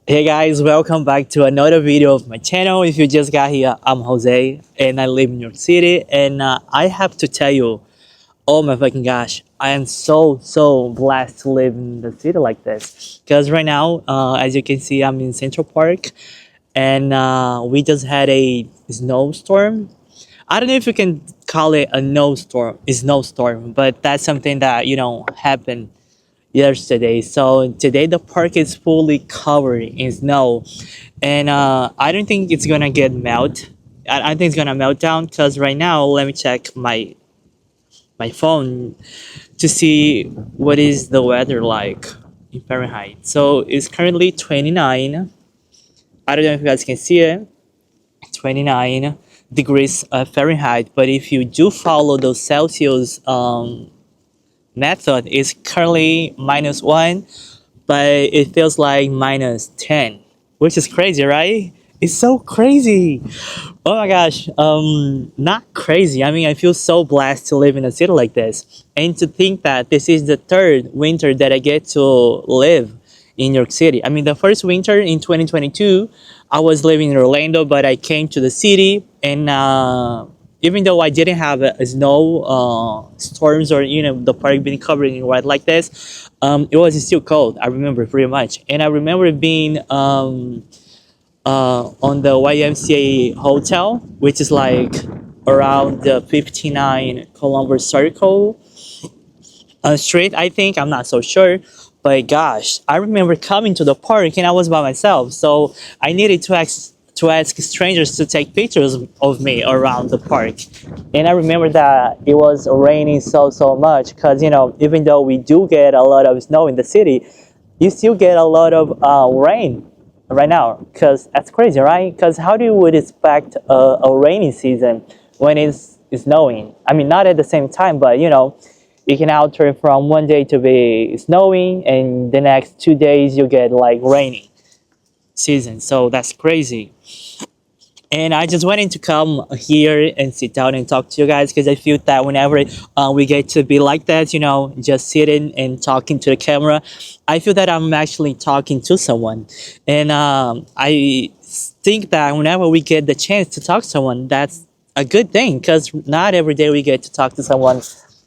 Hey guys, welcome back to another video of my channel. If you just got here, I'm Jose and I live in New York City, and I have to tell you, oh my fucking gosh, I am so blessed to live in the city like this. Because right now, as you can see, I'm in Central Park, and we just had a snowstorm. I don't know if you can call it a snowstorm, but that's something that happened yesterday. So today the park is fully covered in snow, and I don't think it's gonna get melt. I think it's gonna melt down because right now, let me check my phone to see what is the weather like in Fahrenheit. So it's currently 29. I don't know if you guys can see it. 29 degrees Fahrenheit. But if you do follow those Celsius method, it's currently -1, but it feels like -10, which is crazy, right? It's so crazy. Oh my gosh. Not crazy. I mean, I feel so blessed to live in a city like this, and to think that this is the third winter that I get to live in New York City. I mean, the first winter in 2022, I was living in Orlando, but I came to the city, and even though I didn't have a snow storms or the park being covered in white like this, it was still cold. I remember pretty much, and I remember being on the YMCA hotel, which is like around the 59 Columbus Circle street. I think I'm not so sure, but gosh, I remember coming to the park and I was by myself, so I needed to ask strangers to take pictures of me around the park. And I remember that it was raining so much because even though we do get a lot of snow in the city, you still get a lot of rain right now, because that's crazy, right? Because how do you would expect a rainy season when it's snowing? I mean, not at the same time, but it can alter from one day to be snowing, and the next 2 days you get like rainy season. So that's crazy. And I just wanted to come here and sit down and talk to you guys, because I feel that whenever we get to be like that, just sitting and talking to the camera, I feel that I'm actually talking to someone. And I think that whenever we get the chance to talk to someone, that's a good thing, because not every day we get to talk to someone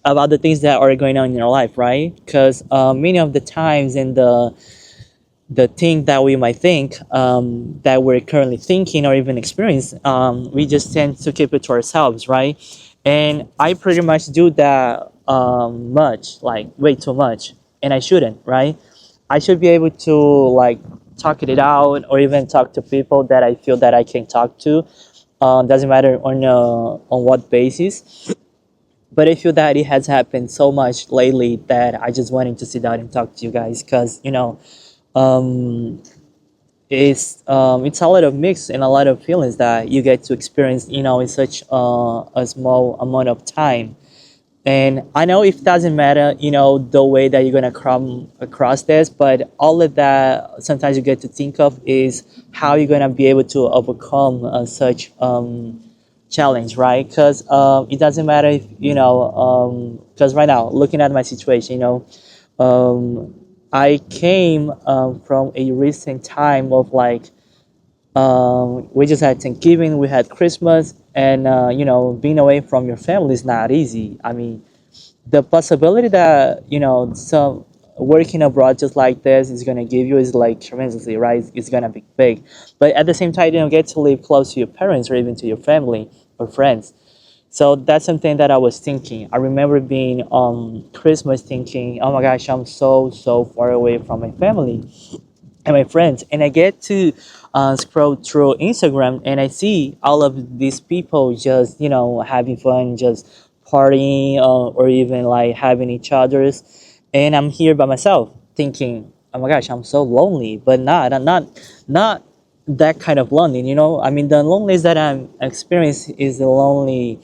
about the things that are going on in your life, right? Because many of the times in the thing that we might think, that we're currently thinking or even experience, we just tend to keep it to ourselves, right? And I pretty much do that much, like way too much, and I shouldn't, right? I should be able to like talk it out, or even talk to people that I feel that I can talk to. Doesn't matter on what basis, but I feel that it has happened so much lately that I just wanted to sit down and talk to you guys, because um, it's a lot of mix and a lot of feelings that you get to experience, in such a small amount of time. And I know it doesn't matter, the way that you're gonna come across this, but all of that sometimes you get to think of is how you're gonna be able to overcome such challenge, right? Because it doesn't matter if because right now, looking at my situation, um, I came from a recent time of like, we just had Thanksgiving, we had Christmas, and being away from your family is not easy. I mean, the possibility that some working abroad just like this is gonna give you is like tremendously, right? It's gonna be big, but at the same time, you don't get to live close to your parents or even to your family or friends. So that's something that I was thinking. I remember being on Christmas thinking, oh my gosh, I'm so far away from my family and my friends. And I get to scroll through Instagram, and I see all of these people just, having fun, just partying, or even like having each other's. And I'm here by myself thinking, oh my gosh, I'm so lonely, but not that kind of lonely, I mean, the loneliness that I'm experiencing is the lonely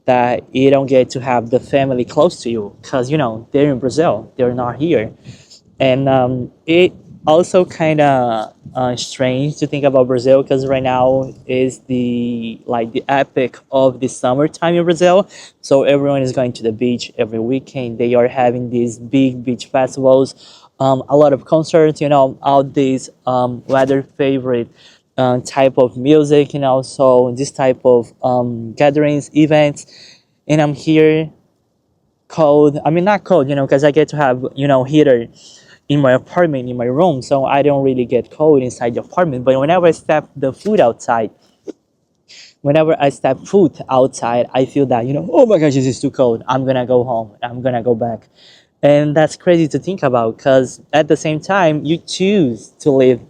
that you don't get to have the family close to you, because they're in Brazil, they're not here. And it also kind of strange to think about Brazil because right now is the epic of the summertime in Brazil. So everyone is going to the beach every weekend. They are having these big beach festivals, a lot of concerts. All these weather favorite type of music. So this type of gatherings, events, and I'm here cold. I mean, not cold, because I get to have heater in my apartment, in my room, so I don't really get cold inside the apartment. But whenever I step foot outside, I feel that oh my gosh, this is too cold. I'm gonna go home. I'm gonna go back, and that's crazy to think about. Because at the same time, you choose to live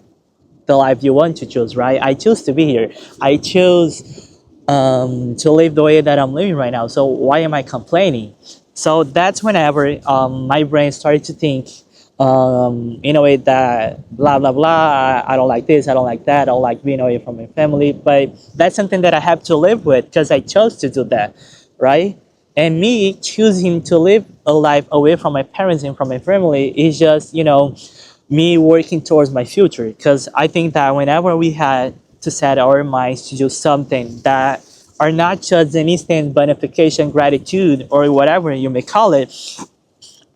the life you want to choose, right? I choose to be here. I choose to live the way that I'm living right now. So why am I complaining? So that's whenever my brain started to think in a way that blah blah blah. I don't like this. I don't like that. I don't like being away from my family. But that's something that I have to live with because I chose to do that, right? And me choosing to live a life away from my parents and from my family is just me working towards my future. Because I think that whenever we had to set our minds to do something that are not just an instant benefication, gratitude, or whatever you may call it,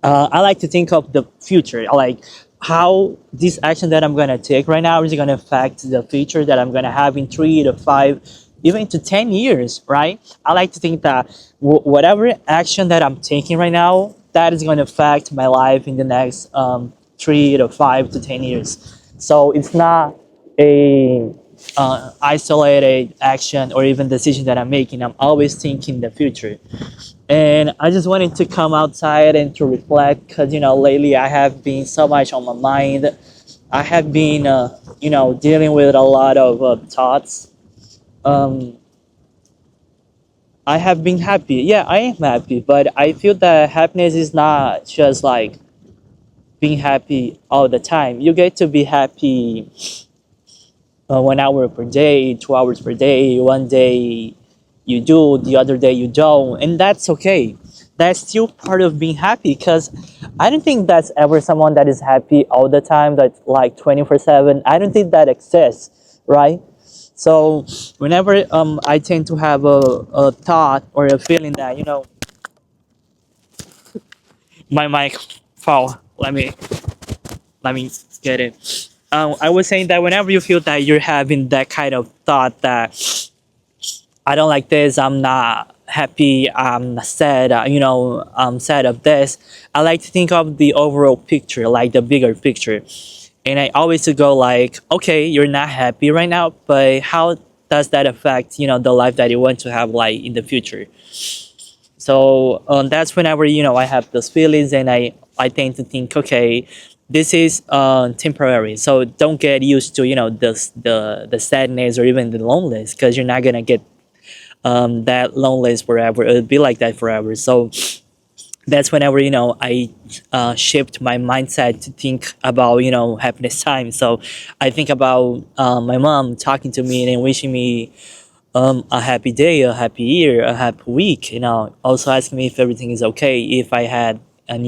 I like to think of the future. I like how this action that I'm gonna take right now is gonna affect the future that I'm gonna have in 3 to 5, even to 10 years, right? I like to think that whatever action that I'm taking right now, that is gonna affect my life in the next 3 to 5 to 10 years. So it's not a isolated action or even decision that I'm making. I'm always thinking the future. And I just wanted to come outside and to reflect because lately I have been so much on my mind. I have been dealing with a lot of thoughts. um, I have been happy. Yeah, I am happy, but I feel that happiness is not just like being happy all the time. You get to be happy 1 hour per day, 2 hours per day. One day you do, the other day you don't, and that's okay. That's still part of being happy because I don't think that's ever someone that is happy all the time, that's like 24/7. I don't think that exists, right? So whenever I tend to have a thought or a feeling that my mic fall. Let me get it. I was saying that whenever you feel that you're having that kind of thought that I don't like this, I'm not happy, I'm sad, I'm sad of this. I like to think of the overall picture, like the bigger picture. And I always to go like, okay, you're not happy right now, but how does that affect, the life that you want to have like in the future? So that's whenever I have those feelings, and I tend to think, okay, this is temporary. So don't get used to the sadness or even the loneliness because you're not gonna get that loneliness forever. It'll be like that forever. So that's whenever I shift my mindset to think about happiness time. So I think about my mom talking to me and wishing me a happy day, a happy year, a happy week. Also asking me if everything is okay, if I had and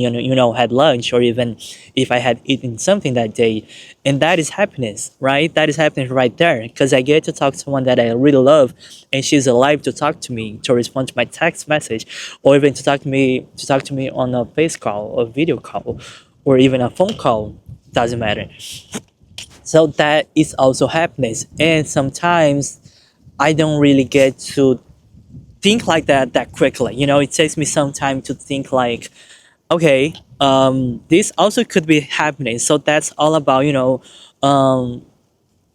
had lunch, or even if I had eaten something that day, and that is happiness, right? That is happiness right there because I get to talk to someone that I really love, and she's alive to talk to me, to respond to my text message, or even to talk to me on a face call, a video call, or even a phone call. Doesn't matter. So that is also happiness, and sometimes I don't really get to think like that quickly. It takes me some time to think like, okay, this also could be happening. So that's all about um,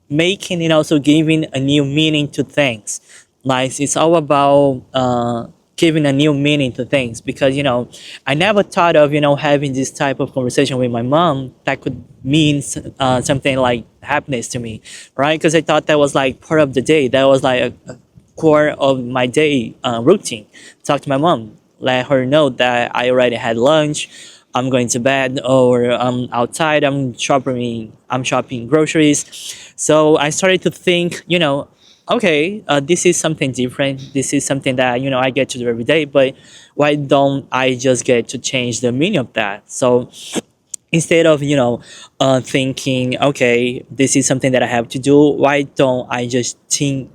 making and also giving a new meaning to things. Like it's all about giving a new meaning to things because I never thought of having this type of conversation with my mom that could mean something like happiness to me, right? Because I thought that was like part of the day. That was like a core of my day routine. Talk to my mom, let her know that I already had lunch. I'm going to bed, or I'm outside. I'm shopping groceries. So I started to think, okay, this is something different. This is something that I get to do every day. But why don't I just get to change the meaning of that? So instead of thinking, okay, this is something that I have to do, why don't I just change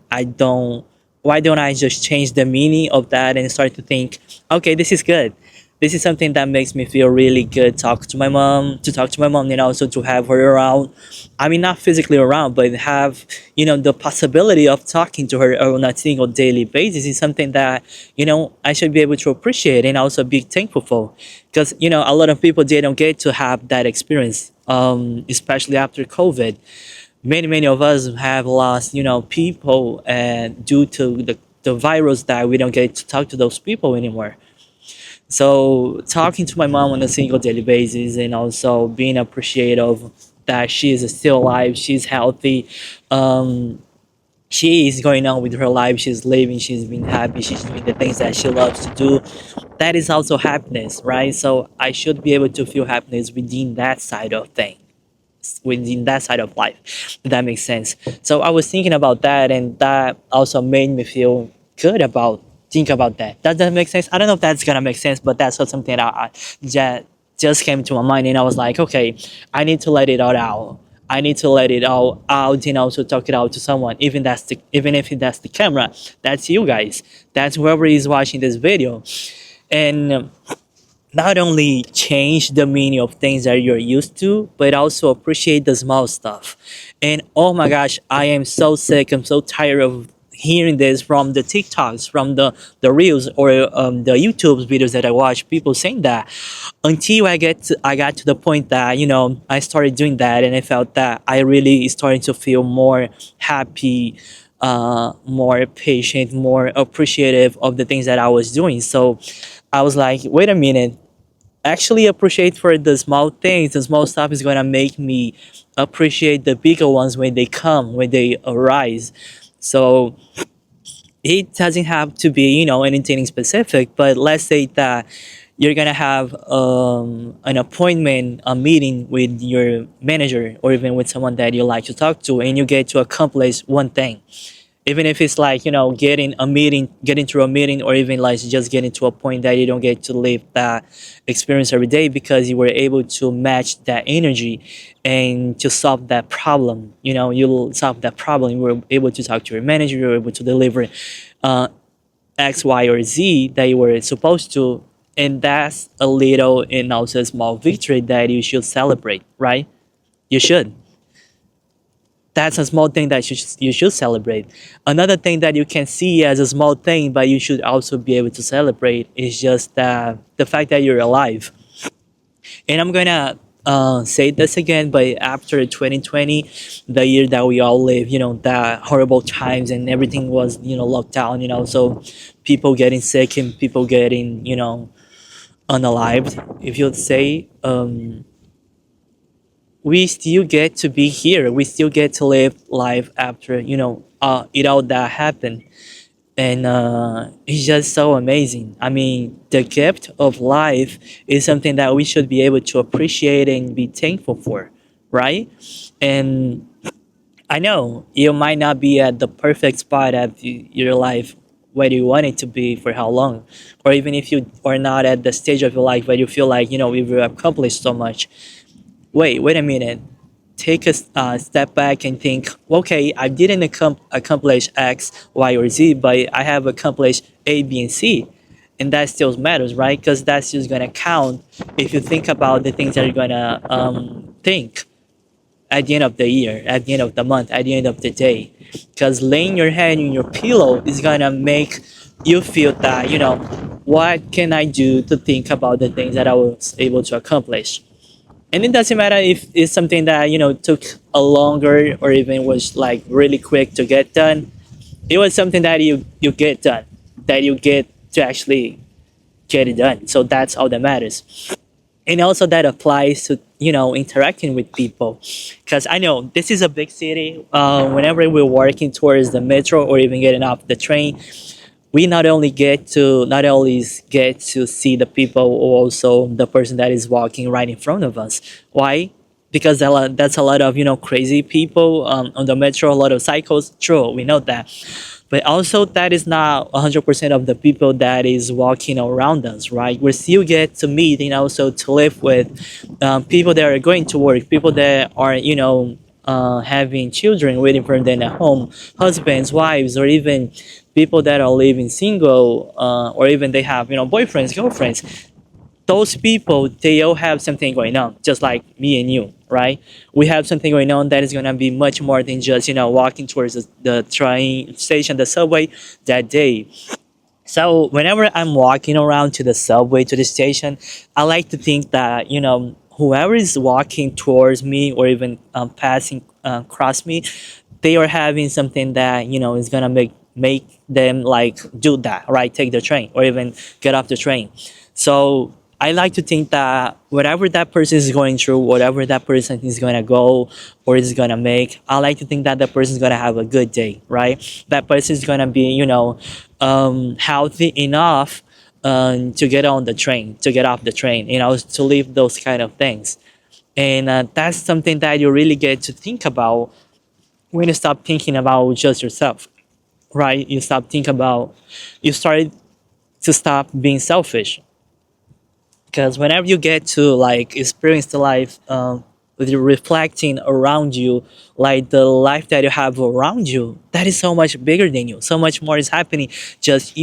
the meaning of that and start to think, okay, this is good, this is something that makes me feel really good, talk to my mom, and also to have her around. I mean, not physically around, but have the possibility of talking to her on a single daily basis is something that I should be able to appreciate and also be thankful for, because a lot of people, they don't get to have that experience, especially after COVID. Many of us have lost people, and due to the virus, that we don't get to talk to those people anymore. So talking to my mom on a single daily basis, and also being appreciative that she is still alive, she's healthy, um, she is going on with her life, she's living, she's being happy, she's doing the things that she loves to do. That is also happiness, right? So I should be able to feel happiness within that side of things, within that side of life. If that makes sense. So I was thinking about that, and that also made me feel good about think about that. Does that make sense? I don't know if that's gonna make sense, but that's something that that just came to my mind, and I was like, okay, I need to let it all out. I need to let it all out and also talk it out to someone, even if that's the camera, that's you guys, that's whoever is watching this video, and not only change the meaning of things that you're used to, but also appreciate the small stuff. And oh my gosh, I am so sick. I'm so tired of hearing this from the TikToks, from the reels, or the YouTube videos that I watch. People saying that, until I got to the point that I started doing that, and I felt that I really started to feel more happy, more patient, more appreciative of the things that I was doing. So I was like, wait a minute, actually appreciate for the small things. The small stuff is gonna make me appreciate the bigger ones when they come, when they arise. So it doesn't have to be anything specific, but let's say that you're gonna have an appointment, a meeting with your manager, or even with someone that you like to talk to, and you get to accomplish one thing, even if it's like getting through a meeting, or even like just getting to a point that you don't get to live that experience every day, because you were able to match that energy and to solve that problem. You'll solve that problem, you were able to talk to your manager, you were able to deliver uh, X, Y, or Z that you were supposed to. And that's a little and also a small victory that you should celebrate, right? You should. That's a small thing that you should celebrate. Another thing that you can see as a small thing, but you should also be able to celebrate, is just the fact that you're alive. And I'm gonna say this again, but after 2020, the year that we all live, the horrible times, and everything was locked down, so people getting sick and people getting unalived, if you'd say. We still get to be here. We still get to live life after it all that happened, and it's just so amazing. I mean, the gift of life is something that we should be able to appreciate and be thankful for, right? And I know you might not be at the perfect spot of your life where you want it to be for how long, or even if you are not at the stage of your life where you feel like we've accomplished so much. Wait a minute. Take a step back and think, okay, I didn't accomplish X, Y, or Z, but I have accomplished A, B, and C. And that still matters, right? Because that's just going to count if you think about the things that you're going to think at the end of the year, at the end of the month, at the end of the day. Because laying your head in your pillow is going to make you feel that, what can I do to think about the things that I was able to accomplish? And it doesn't matter if it's something that took a longer, or even was like really quick to get done. It was something that you get done, that you get to actually get it done. So that's all that matters. And also that applies to interacting with people, because I know this is a big city. Whenever we're working towards the metro, or even getting off the train, we not only get to see the people, or also the person that is walking right in front of us. Why? because that's a lot of crazy people on the metro, a lot of cycles. True, we know that, but also that is not 100% of the people that is walking around us, right? We still get to meet and also to live with people that are going to work, people that are having children waiting for them at home, husbands, wives, or even people that are living single, or even they have boyfriends, girlfriends. Those people, they all have something going on, just like me and you, right? We have something going on that is going to be much more than just walking towards the train station, the subway that day. So whenever I'm walking around to the subway, to the station, I like to think that whoever is walking towards me or even passing across me, they are having something that is gonna make them like do that, right? Take the train or even get off the train. So I like to think that whatever that person is going through, whatever that person is gonna go or is gonna make, I like to think that the person is gonna have a good day, right? That person is gonna be, healthy enough to get on the train, to get off the train, to leave those kind of things. And that's something that you really get to think about when you stop thinking about just yourself, right? You start to stop being selfish, because whenever you get to like experience the life with you reflecting around you, like the life that you have around you, that is so much bigger than you, so much more is happening just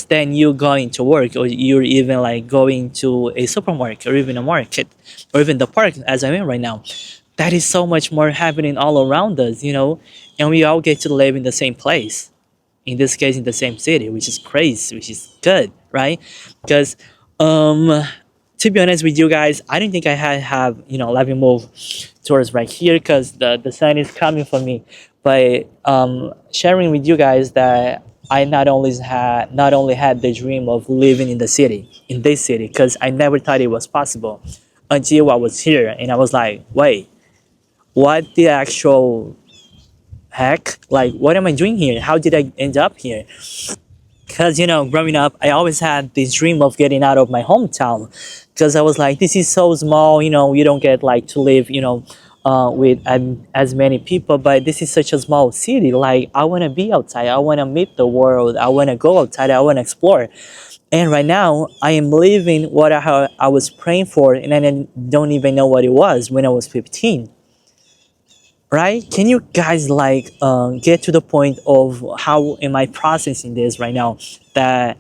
then you going to work, or you're even like going to a supermarket or even a market or even the park as I'm in right now. That is so much more happening all around us, and we all get to live in the same place, in this case in the same city, which is crazy, which is good, right? Because um to be honest with you guys, I don't think I have let me move towards right here because the sun is coming for me. But sharing with you guys that I not only had the dream of living in the city, in this city, because I never thought it was possible until I was here and I was like, wait, what the actual heck? Like, what am I doing here? How did I end up here? Because growing up I always had this dream of getting out of my hometown, because I was like, this is so small, you don't get like to live with as many people, but this is such a small city. Like, I want to be outside, I want to meet the world, I want to go outside, I want to explore. And right now I am living what I was praying for, and I don't even know what it was when I was 15, right? Can you guys like get to the point of how am I processing this right now? That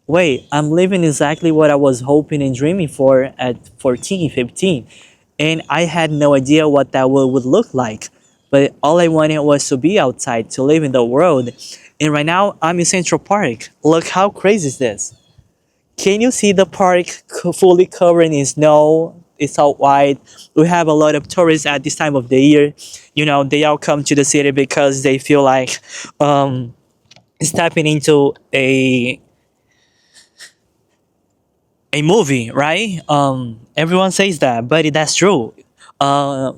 wait, I'm living exactly what I was hoping and dreaming for at 14, 15, and I had no idea what that would look like. But all I wanted was to be outside, to live in the world. And right now I'm in Central Park. Look how crazy is this? Can you see the park fully covered in snow? It's all white. We have a lot of tourists at this time of the year. They all come to the city because they feel like stepping into a movie, right? Everyone says that, but that's true. Uh,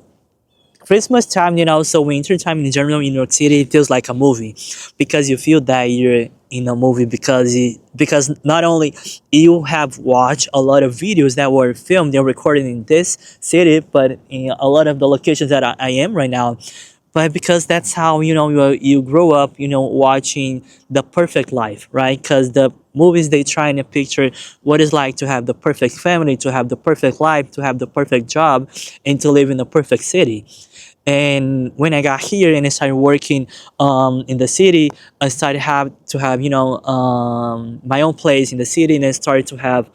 Christmas time, so winter time in general in New York City, it feels like a movie, because you feel that you're in a movie, because not only you have watched a lot of videos that were filmed and recorded in this city, but in a lot of the locations that I am right now, but because that's how you grow up, watching the perfect life, right? Because the movies, they try to picture what it's like to have the perfect family, to have the perfect life, to have the perfect job, and to live in a perfect city. And when I got here and I started working in the city, I started to have my own place in the city, and I started to have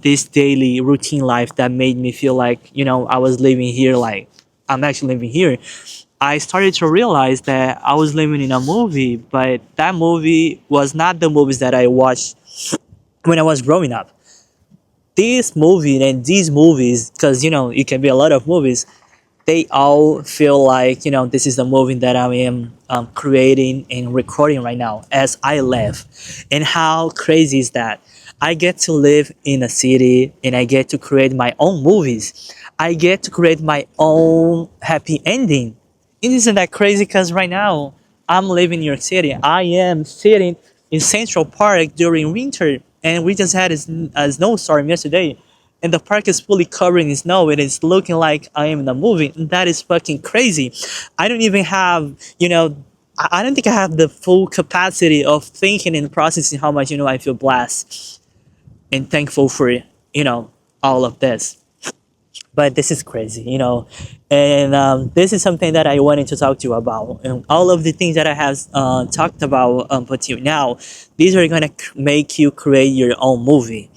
this daily routine life that made me feel like I was living here, like I'm actually living here. I started to realize that I was living in a movie, but that movie was not the movies that I watched when I was growing up. This movie and these movies, because it can be a lot of movies, they all feel like this is the movie that I am creating and recording right now as I live. And how crazy is that? I get to live in a city and I get to create my own movies. I get to create my own happy ending. Isn't that crazy? Because right now I'm living in New York City. I am sitting in Central Park during winter, and we just had a snowstorm yesterday, and the park is fully covered in snow and it's looking like I am in a movie. That is fucking crazy. I don't even have, I don't think I have the full capacity of thinking and processing how much, I feel blessed and thankful for, all of this. But this is crazy, and this is something that I wanted to talk to you about. And all of the things that I have talked about until now, these are gonna make you create your own movie,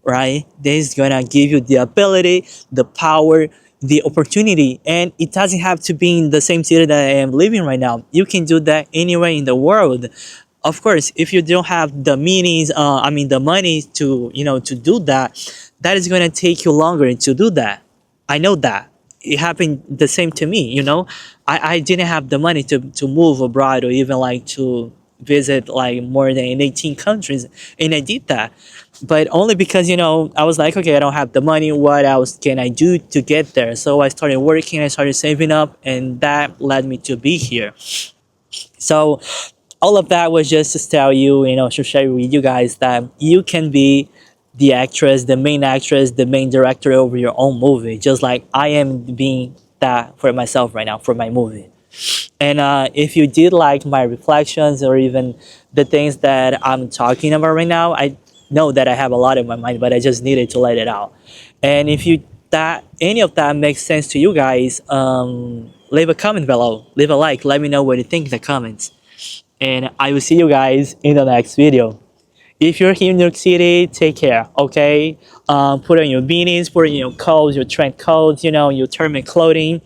right? This is gonna give you the ability, the power, the opportunity, and it doesn't have to be in the same city that I am living right now. You can do that anywhere in the world. Of course, if you don't have the means, the money to, to do that, that is gonna take you longer to do that. I know that. It happened the same to me, I didn't have the money to move abroad or even like to visit like more than 18 countries, and I did that. But only because, I was like, okay, I don't have the money. What else can I do to get there? So I started working, I started saving up, and that led me to be here. So all of that was just to tell you, to share with you guys that you can be the actress, the main actress, the main director over your own movie, just like I am being that for myself right now for my movie. And if you did like my reflections or even the things that I'm talking about right now, I know that I have a lot in my mind, but I just needed to let it out. And if you that any of that makes sense to you guys, leave a comment below, leave a like, let me know what you think in the comments. And I will see you guys in the next video. If you're here in New York City, take care, okay? Put on your beanies, put on your coats, your trench coats, your thermal clothing.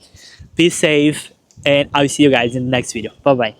Be safe, and I'll see you guys in the next video. Bye-bye.